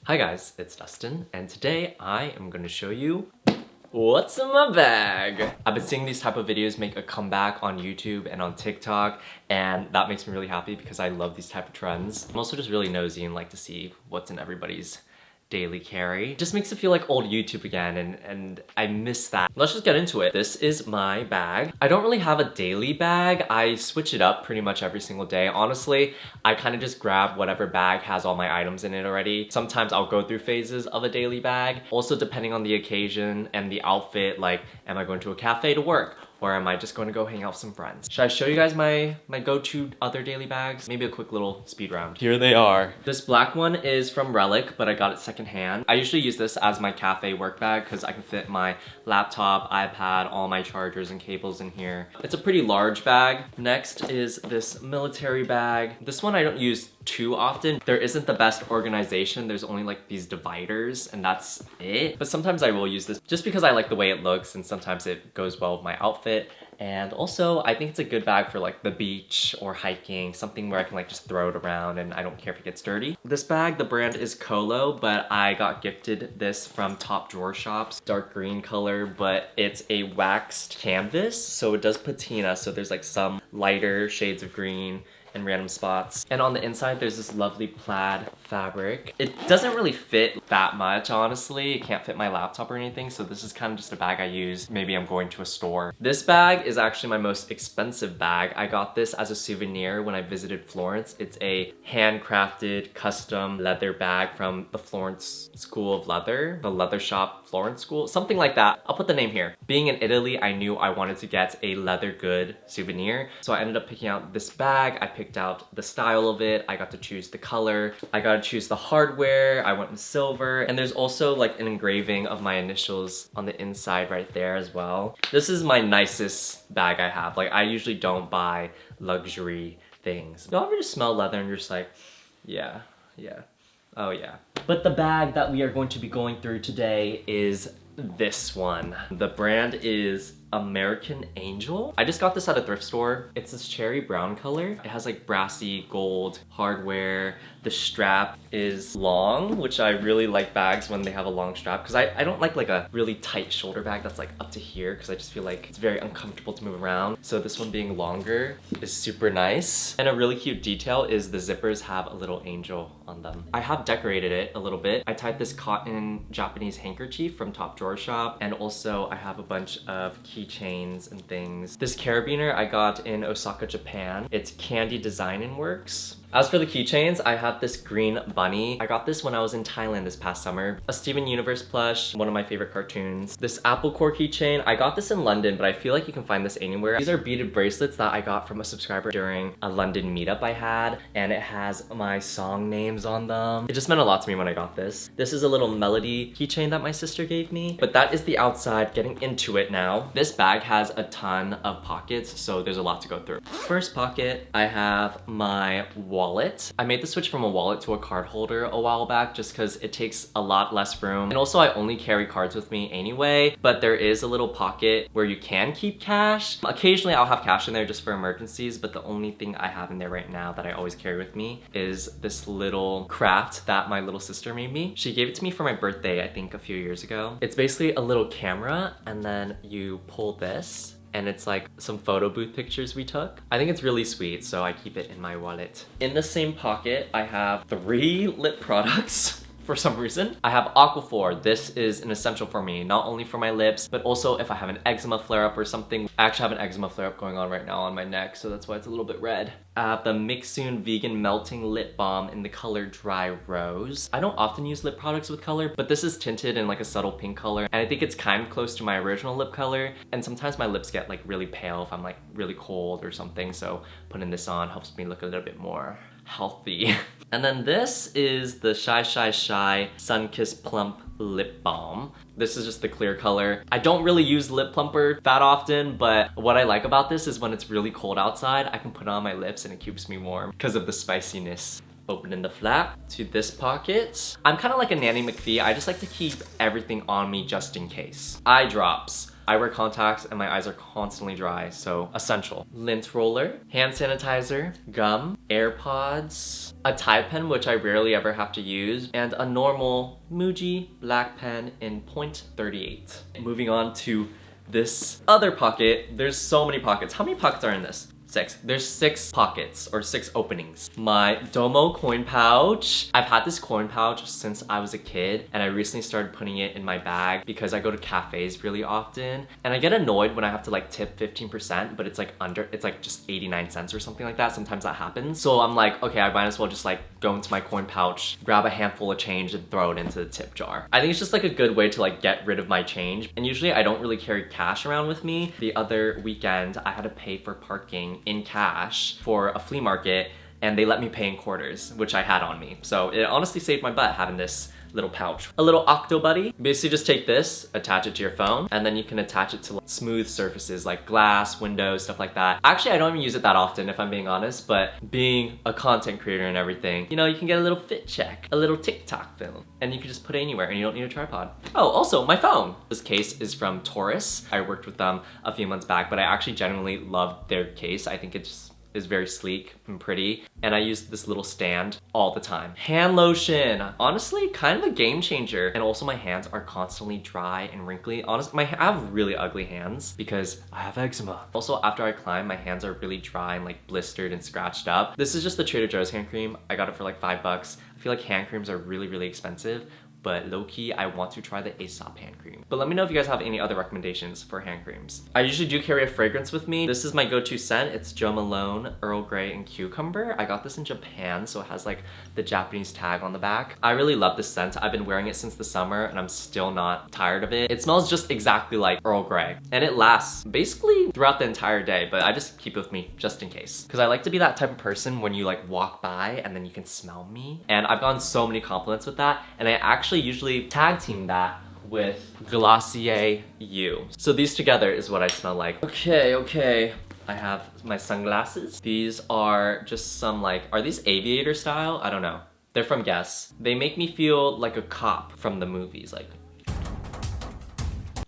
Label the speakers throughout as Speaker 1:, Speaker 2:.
Speaker 1: Hi guys, it's Dustin, and today I am going to show you what's in my bag. I've been seeing these type of videos make a comeback on YouTube and on TikTok, and that makes me really happy because I love these type of trends. I'm also just really nosy and like to see what's in everybody's daily carry. Just makes it feel like old YouTube again, and I miss that. Let's just get into it. This is my bag. I don't really have a daily bag. I switch it up pretty much every single day. Honestly, I kind of just grab whatever bag has all my items in it already. Sometimes I'll go through phases of a daily bag. Also depending on the occasion and the outfit, like am I going to a cafe to work? Or am I just going to go hang out with some friends? Should I show you guys my go-to other daily bags? Maybe a quick little speed round. Here they are. This black one is from Relic, but I got it secondhand. I usually use this as my cafe work bag because I can fit my laptop, iPad, all my chargers and cables in here. It's a pretty large bag. Next is this military bag. This one I don't use too often. There isn't the best organization. There's only like these dividers and that's it. But sometimes I will use this just because I like the way it looks and sometimes it goes well with my outfit. And also I think it's a good bag for like the beach or hiking, something where I can like just throw it around and I don't care if it gets dirty. This bag, the brand is Colo, but I got gifted this from Top Drawer Shops. Dark green color, but it's a waxed canvas, so it does patina, so there's like some lighter shades of green and random spots. And on the inside, there's this lovely plaid fabric. It doesn't really fit that much, honestly. It can't fit my laptop or anything, so this is kind of just a bag I use. Maybe I'm going to a store. This bag is actually my most expensive bag. I got this as a souvenir when I visited Florence. It's a handcrafted, custom leather bag from the Florence School of Leather, the leather shop Florence School, something like that. I'll put the name here. Being in Italy, I knew I wanted to get a leather good souvenir, so I ended up picking out this bag. I picked out the style of it. I got to choose the color. I got to choose the hardware. I went with silver. And there's also like an engraving of my initials on the inside right there as well. This is my nicest bag I have. Like I usually don't buy luxury things. Y'all ever just smell leather and you're just like, yeah. Oh yeah. But the bag that we are going to be going through today is this one. The brand is American Angel. I just got this at a thrift store. It's this cherry brown color. It has like brassy gold hardware. The strap is long, which I really like bags when they have a long strap because I don't like a really tight shoulder bag that's like up to here because I just feel like it's very uncomfortable to move around. So this one being longer is super nice. And a really cute detail is the zippers have a little angel on them. I have decorated it a little bit. I tied this cotton Japanese handkerchief from Top Drawer Shop, and also I have a bunch of keychains and things. This carabiner I got in Osaka, Japan. It's Candy Design and Works. As for the keychains, I have this green bunny. I got this when I was in Thailand this past summer. A Steven Universe plush, one of my favorite cartoons. This apple core keychain, I got this in London, but I feel like you can find this anywhere. These are beaded bracelets that I got from a subscriber during a London meetup I had, and it has my song names on them. It just meant a lot to me when I got this. This is a little melody keychain that my sister gave me, but that is the outside. Getting into it now. This bag has a ton of pockets, so there's a lot to go through. First pocket, I have my wallet. I made the switch from a wallet to a card holder a while back just because it takes a lot less room. And also I only carry cards with me anyway, but there is a little pocket where you can keep cash. Occasionally I'll have cash in there just for emergencies, but the only thing I have in there right now that I always carry with me is this little craft that my little sister made me. She gave it to me for my birthday, I think a few years ago. It's basically a little camera and then you pull this and it's like some photo booth pictures we took. I think it's really sweet, so I keep it in my wallet. In the same pocket, I have 3 lip products. For some reason. I have Aquaphor. This is an essential for me, not only for my lips, but also if I have an eczema flare-up or something. I actually have an eczema flare-up going on right now on my neck, so that's why it's a little bit red. I have the Mixsoon Vegan Melting Lip Balm in the color Dry Rose. I don't often use lip products with color, but this is tinted in like a subtle pink color, and I think it's kind of close to my original lip color, and sometimes my lips get like really pale if I'm like really cold or something, so putting this on helps me look a little bit more healthy. And then this is the Shy Sunkissed Plump Lip Balm. This is just the clear color. I don't really use lip plumper that often, but what I like about this is when it's really cold outside, I can put it on my lips and it keeps me warm because of the spiciness. Opening the flap to this pocket. I'm kind of like a Nanny McPhee. I just like to keep everything on me just in case. Eye drops. I wear contacts and my eyes are constantly dry, so essential. Lint roller, hand sanitizer, gum, AirPods, a Tide pen, which I rarely ever have to use, and a normal Muji black pen in .38. Moving on to this other pocket. There's so many pockets. How many pockets are in this? 6. There's 6 pockets or 6 openings. My Domo coin pouch. I've had this coin pouch since I was a kid, and I recently started putting it in my bag because I go to cafes really often, and I get annoyed when I have to like tip 15%, but it's like just 89 cents or something like that. Sometimes that happens. So I'm like, okay, I might as well just like go into my coin pouch, grab a handful of change and throw it into the tip jar. I think it's just like a good way to like get rid of my change. And usually I don't really carry cash around with me. The other weekend, I had to pay for parking in cash for a flea market, and they let me pay in quarters, which I had on me. So it honestly saved my butt having this little pouch. A little Octo Buddy. Basically just take this, attach it to your phone, and then you can attach it to like smooth surfaces like glass, windows, stuff like that. Actually, I don't even use it that often if I'm being honest, but being a content creator and everything, you know, you can get a little fit check, a little TikTok film, and you can just put it anywhere and you don't need a tripod. Oh, also my phone. This case is from Taurus. I worked with them a few months back, but I actually genuinely loved their case. I think it just is very sleek and pretty, and I use this little stand all the time. Hand lotion, honestly kind of a game changer. And also my hands are constantly dry and wrinkly. Honestly, I have really ugly hands because I have eczema. Also, after I climb, my hands are really dry and like blistered and scratched up. This is just the Trader Joe's hand cream. I got it for like $5. I feel like hand creams are really expensive, but low-key, I want to try the Aesop hand cream. But let me know if you guys have any other recommendations for hand creams. I usually do carry a fragrance with me. This is my go-to scent. It's Jo Malone, Earl Grey, and Cucumber. I got this in Japan, so it has like the Japanese tag on the back. I really love this scent. I've been wearing it since the summer, and I'm still not tired of it. It smells just exactly like Earl Grey, and it lasts basically throughout the entire day, but I just keep it with me just in case. Because I like to be that type of person when you like walk by and then you can smell me. And I've gotten so many compliments with that, and I actually usually tag team that with Glossier You. So these together is what I smell like. Okay. I have my sunglasses. These are just some like, are these aviator style? I don't know. They're from Guess. They make me feel like a cop from the movies, like,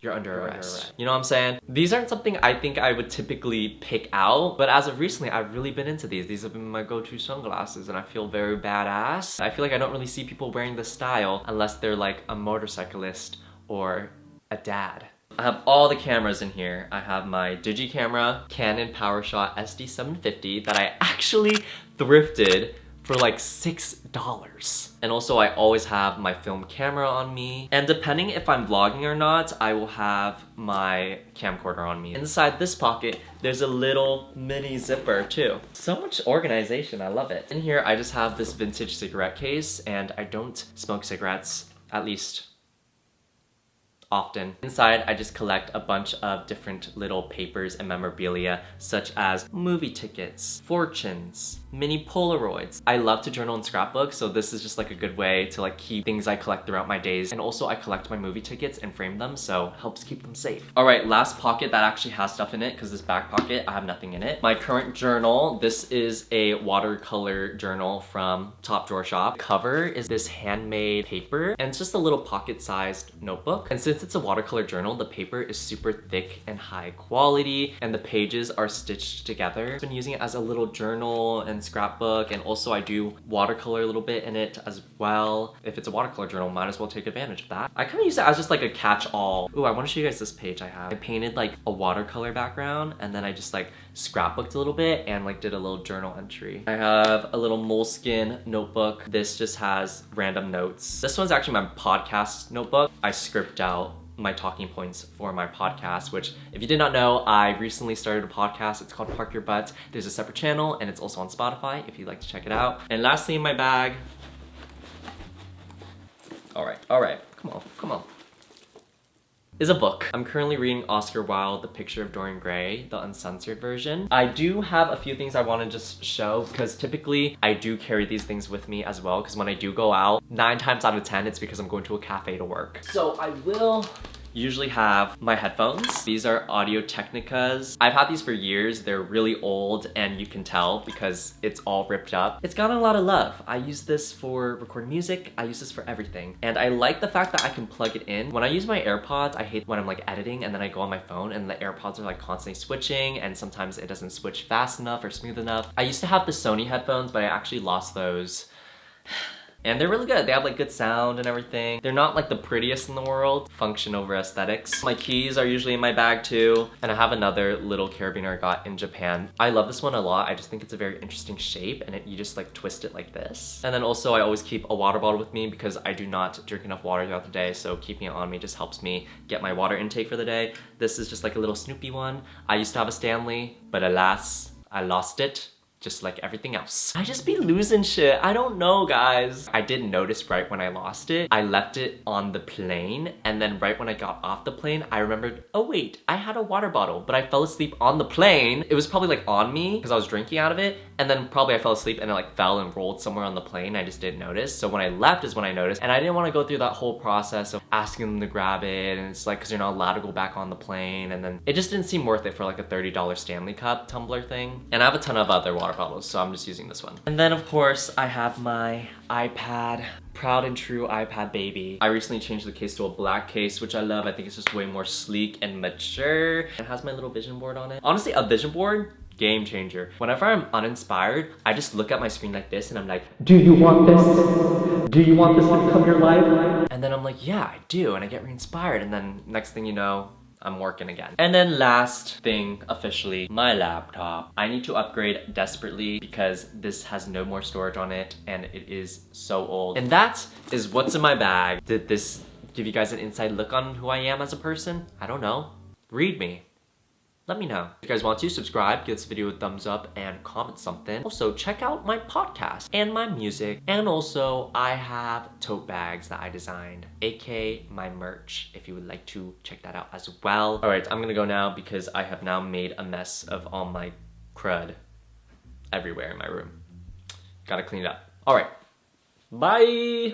Speaker 1: you're under arrest. You know what I'm saying? These aren't something I think I would typically pick out, but as of recently, I've really been into these. These have been my go-to sunglasses, and I feel very badass. I feel like I don't really see people wearing this style unless they're like a motorcyclist or a dad. I have all the cameras in here. I have my Digi camera, Canon PowerShot SD750 that I actually thrifted for like $6. And also I always have my film camera on me. And depending if I'm vlogging or not, I will have my camcorder on me. Inside this pocket, there's a little mini zipper too. So much organization, I love it. In here, I just have this vintage cigarette case, and I don't smoke cigarettes, at least often. Inside, I just collect a bunch of different little papers and memorabilia, such as movie tickets, fortunes, mini Polaroids. I love to journal and scrapbook, so this is just like a good way to like keep things I collect throughout my days. And also I collect my movie tickets and frame them, so helps keep them safe. All right, last pocket that actually has stuff in it, because this back pocket, I have nothing in it. My current journal, this is a watercolor journal from Top Drawer Shop. Cover is this handmade paper, and it's just a little pocket-sized notebook. And since it's a watercolor journal, the paper is super thick and high quality, and the pages are stitched together. I've been using it as a little journal and scrapbook, and also I do watercolor a little bit in it as well. If it's a watercolor journal, might as well take advantage of that. I kind of use it as just like a catch-all. Ooh, I want to show you guys this page I have. I painted like a watercolor background, and then I just like scrapbooked a little bit and like did a little journal entry. I have a little moleskin notebook. This just has random notes. This one's actually my podcast notebook. I script out my talking points for my podcast, which if you did not know, I recently started a podcast. It's called Park Your Butt. There's a separate channel, and it's also on Spotify if you'd like to check it out. And lastly, in my bag, all right, come on, is a book. I'm currently reading Oscar Wilde, The Picture of Dorian Gray, the uncensored version. I do have a few things I want to just show, because typically I do carry these things with me as well, because when I do go out, 9 times out of 10, it's because I'm going to a cafe to work. So I will usually have my headphones. These are Audio Technicas. I've had these for years. They're really old and you can tell because it's all ripped up. It's gotten a lot of love. I use this for recording music. I use this for everything. And I like the fact that I can plug it in. When I use my AirPods, I hate when I'm like editing and then I go on my phone and the AirPods are like constantly switching and sometimes it doesn't switch fast enough or smooth enough. I used to have the Sony headphones, but I actually lost those. And they're really good. They have like good sound and everything. They're not like the prettiest in the world. Function over aesthetics. My keys are usually in my bag too. And I have another little carabiner I got in Japan. I love this one a lot. I just think it's a very interesting shape and you just like twist it like this. And then also I always keep a water bottle with me because I do not drink enough water throughout the day. So keeping it on me just helps me get my water intake for the day. This is just like a little Snoopy one. I used to have a Stanley, but alas, I lost it. Just like everything else. I just be losing shit. I don't know, guys. I didn't notice right when I lost it. I left it on the plane, and then right when I got off the plane, I remembered, oh wait, I had a water bottle, but I fell asleep on the plane. It was probably like on me because I was drinking out of it, and then probably I fell asleep and it like fell and rolled somewhere on the plane. I just didn't notice. So when I left is when I noticed, and I didn't want to go through that whole process of asking them to grab it, and it's like, cause you're not allowed to go back on the plane, and then it just didn't seem worth it for like a $30 Stanley Cup tumbler thing. And I have a ton of other water bottles, so I'm just using this one. And then of course I have my iPad, proud and true iPad baby. I recently changed the case to a black case, which I love. I think it's just way more sleek and mature. It has my little vision board on it. Honestly, a vision board, game changer. Whenever I'm uninspired, I just look at my screen like this and I'm like, do you want this? Do you want this to become your life? And then I'm like, yeah, I do. And I get re-inspired. And then next thing you know, I'm working again. And then last thing, officially, my laptop. I need to upgrade desperately because this has no more storage on it and it is so old. And that is what's in my bag. Did this give you guys an inside look on who I am as a person? I don't know. Read me. Let me know. If you guys want to, subscribe, give this video a thumbs up, and comment something. Also, check out my podcast and my music. And also, I have tote bags that I designed, aka my merch, if you would like to check that out as well. All right, I'm gonna go now because I have now made a mess of all my crud everywhere in my room. Gotta clean it up. All right, bye.